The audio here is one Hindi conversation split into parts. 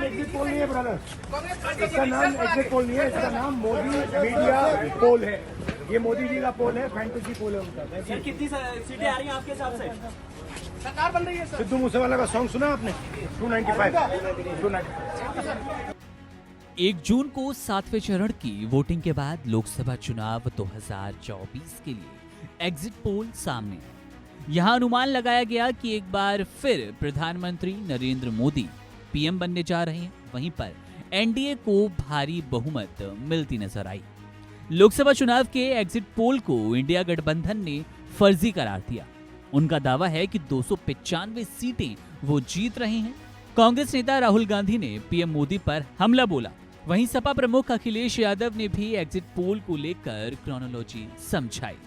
एग्जिट पोल नहीं है ब्रदर, इसका नाम एग्जिट पोल नहीं है, इसका नाम मोदी मीडिया पोल है। ये मोदी जी का पोल है, फैंटेसी पोल है उनका। सर कितनी सीटें आ रही हैं आपके हिसाब से? सरकार बन रही है। सिद्धू मूसेवाला का सॉन्ग सुना आपने? 295। 1 जून को 7वें चरण की वोटिंग के बाद लोकसभा चुनाव 2024 के लिए एग्जिट पोल सामने। यहां अनुमान लगाया गया कि एक बार फिर प्रधानमंत्री नरेंद्र मोदी पीएम बनने जा रहे हैं। वहीं पर एनडीए को भारी बहुमत मिलती नजर आई। लोकसभा चुनाव के एग्जिट पोल को इंडिया गठबंधन ने फर्जी करार दिया। उनका दावा है कि 295 सीटें वो जीत रहे हैं। कांग्रेस नेता राहुल गांधी ने पीएम मोदी पर हमला बोला। वहीं सपा प्रमुख अखिलेश यादव ने भी एग्जिट पोल को लेकर क्रोनोलॉजी समझाई।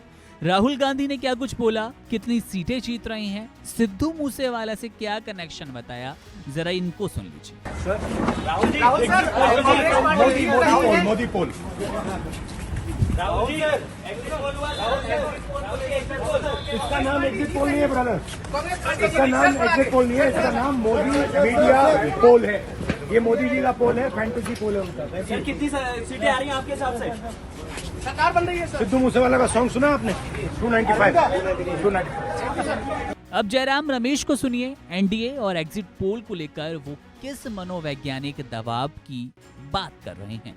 राहुल गांधी ने क्या कुछ बोला, कितनी सीटें जीत रहे हैं, सिद्धू मूसेवाला से क्या कनेक्शन बताया, जरा इनको सुन लीजिए। मोदी पोल। इसका नाम एग्जिट पोल नहीं है ब्रदर, इसका नाम एग्जिट पोल नहीं है, इसका नाम मोदी मीडिया पोल है। ये मोदी जी का पोल है, फैंटेसी पोल है उनका। सर कितनी सीटें आ रही हैं आपके हिसाब से? सरकार बन रही है। सिद्धू मूसेवाला का सॉन्ग सुना आपने? 295। अब जयराम रमेश को सुनिए। एनडीए और एग्जिट पोल को लेकर वो किस मनोवैज्ञानिक दबाव की बात कर रहे हैं।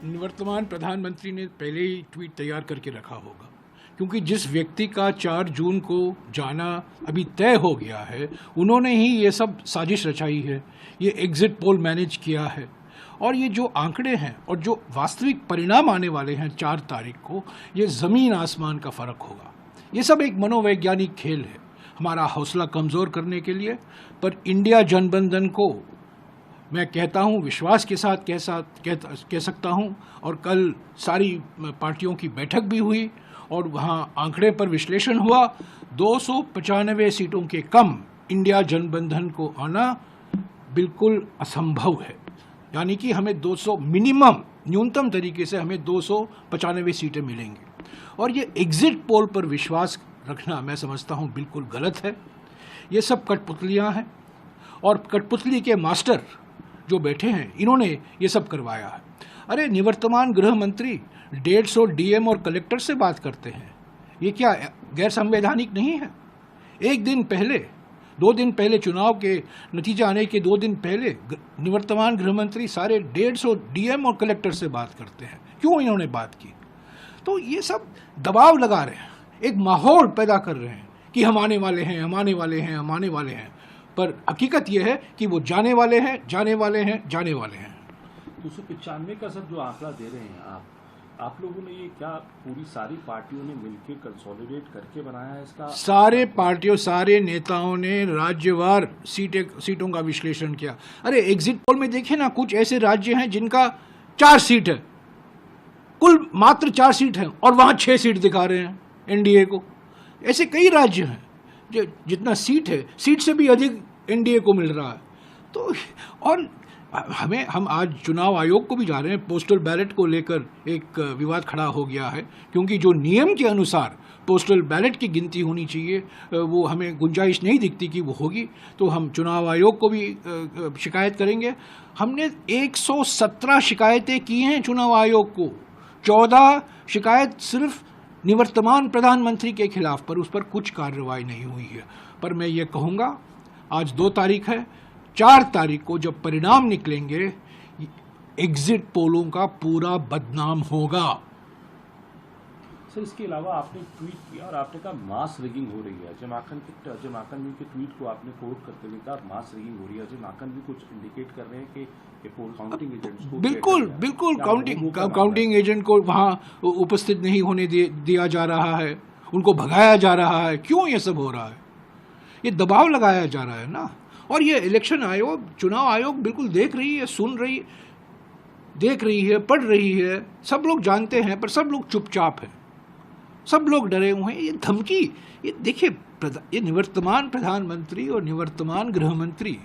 निवर्तमान प्रधानमंत्री ने पहले ही ट्वीट तैयार करके रखा होगा, क्योंकि जिस व्यक्ति का 4 जून को जाना अभी तय हो गया है, उन्होंने ही ये सब साजिश रचाई है, ये एग्जिट पोल मैनेज किया है। और ये जो आंकड़े हैं और जो वास्तविक परिणाम आने वाले हैं 4 तारीख को, ये ज़मीन आसमान का फ़र्क होगा। ये सब एक मनोवैज्ञानिक खेल है हमारा हौसला कमज़ोर करने के लिए। पर इंडिया जनबंधन को मैं कहता हूँ, विश्वास के साथ कह सकता हूँ। और कल सारी पार्टियों की बैठक भी हुई और वहाँ आंकड़े पर विश्लेषण हुआ। 295 सीटों के कम इंडिया जनबंधन को आना बिल्कुल असंभव है। यानी कि हमें 200 मिनिमम, न्यूनतम तरीके से हमें 295 सीटें मिलेंगी। और ये एग्जिट पोल पर विश्वास रखना मैं समझता हूँ बिल्कुल गलत है। ये सब कठपुतलियाँ हैं और कठपुतली के मास्टर जो बैठे हैं, इन्होंने ये सब करवाया है। अरे निवर्तमान गृह मंत्री 150 डीएम और कलेक्टर से बात करते हैं, ये क्या गैर संवैधानिक नहीं है? 1 दिन पहले, 2 दिन पहले, चुनाव के नतीजा आने के 2 दिन पहले निवर्तमान गृह मंत्री सारे 150 डीएम और कलेक्टर से बात करते हैं। क्यों इन्होंने बात की? तो ये सब दबाव लगा रहे हैं, एक माहौल पैदा कर रहे हैं कि हम आने वाले हैं, हम आने वाले हैं, हम आने वाले हैं। पर हकीकत यह है कि वो जाने वाले हैं, जाने वाले हैं, जाने वाले हैं। 295 का सब जो आंकड़ा दे रहे हैं आप लोगों ने ये क्या पूरी सारी पार्टियों ने मिलकर कंसोलिडेट करके बनाया है इसका? सारे पार्टियों, सारे नेताओं ने राज्यवार सीटों का विश्लेषण किया। अरे एग्जिट पोल में देखिए ना, कुछ ऐसे राज्य हैं जिनका 4 सीट है, कुल मात्र 4 सीट है, और वहाँ 6 सीट दिखा रहे हैं एनडीए को। ऐसे कई राज्य हैं जो जितना सीट है, सीट से भी अधिक एनडीए को मिल रहा है। तो और हम आज चुनाव आयोग को भी जा रहे हैं। पोस्टल बैलेट को लेकर एक विवाद खड़ा हो गया है, क्योंकि जो नियम के अनुसार पोस्टल बैलेट की गिनती होनी चाहिए, वो हमें गुंजाइश नहीं दिखती कि वो होगी। तो हम चुनाव आयोग को भी शिकायत करेंगे। हमने 117 शिकायतें की हैं चुनाव आयोग को, 14 शिकायत सिर्फ निवर्तमान प्रधानमंत्री के खिलाफ, पर उस पर कुछ कार्रवाई नहीं हुई है। पर मैं ये कहूँगा, आज 2 तारीख है, 4 तारीख को जब परिणाम निकलेंगे, एग्जिट पोलों का पूरा बदनाम होगा। सर इसके अलावा आपने ट्वीट किया और आपने कहा मास रिगिंग हो रही है। अजय माकन के ट्वीट को आपने कोट करते हुए कहा मास रिगिंग हो रही है। अजय माकन भी कुछ इंडिकेट कर रहे हैं कि पोल काउंटिंग एजेंट्स को बिल्कुल काउंटिंग एजेंट को वहाँ उपस्थित नहीं होने दिया जा रहा है, उनको भगाया जा रहा है। क्यों ये सब हो रहा है? ये दबाव लगाया जा रहा है ना। और ये इलेक्शन आयोग, चुनाव आयोग बिल्कुल देख रही है, सुन रही, देख रही है, पढ़ रही है। सब लोग जानते हैं, पर सब लोग चुपचाप हैं, सब लोग डरे हुए हैं। ये धमकी, ये देखिए, ये निवर्तमान प्रधानमंत्री और निवर्तमान गृह मंत्री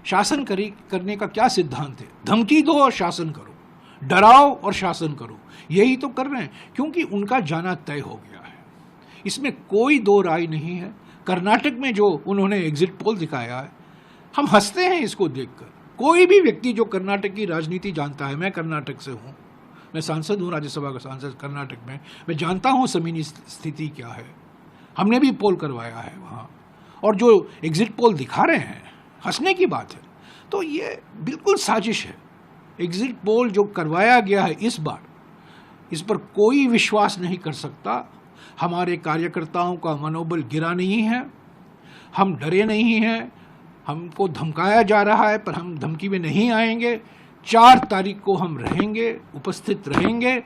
शासन करने का क्या सिद्धांत है? धमकी दो और शासन करो, डराओ और शासन करो। यही तो कर रहे हैं, क्योंकि उनका जाना तय हो गया है, इसमें कोई 2 राय नहीं है। कर्नाटक में जो उन्होंने एग्जिट पोल दिखाया है, हम हंसते हैं इसको देखकर, कोई भी व्यक्ति जो कर्नाटक की राजनीति जानता है, मैं कर्नाटक से हूँ, मैं सांसद हूँ, राज्यसभा का सांसद कर्नाटक में, मैं जानता हूँ ज़मीनी स्थिति क्या है। हमने भी पोल करवाया है वहाँ, और जो एग्जिट पोल दिखा रहे हैं, हंसने की बात है। तो ये बिल्कुल साजिश है। एग्जिट पोल जो करवाया गया है इस बार, इस पर कोई विश्वास नहीं कर सकता। हमारे कार्यकर्ताओं का मनोबल गिरा नहीं है, हम डरे नहीं हैं, हमको धमकाया जा रहा है पर हम धमकी में नहीं आएंगे। 4 तारीख को हम रहेंगे, उपस्थित रहेंगे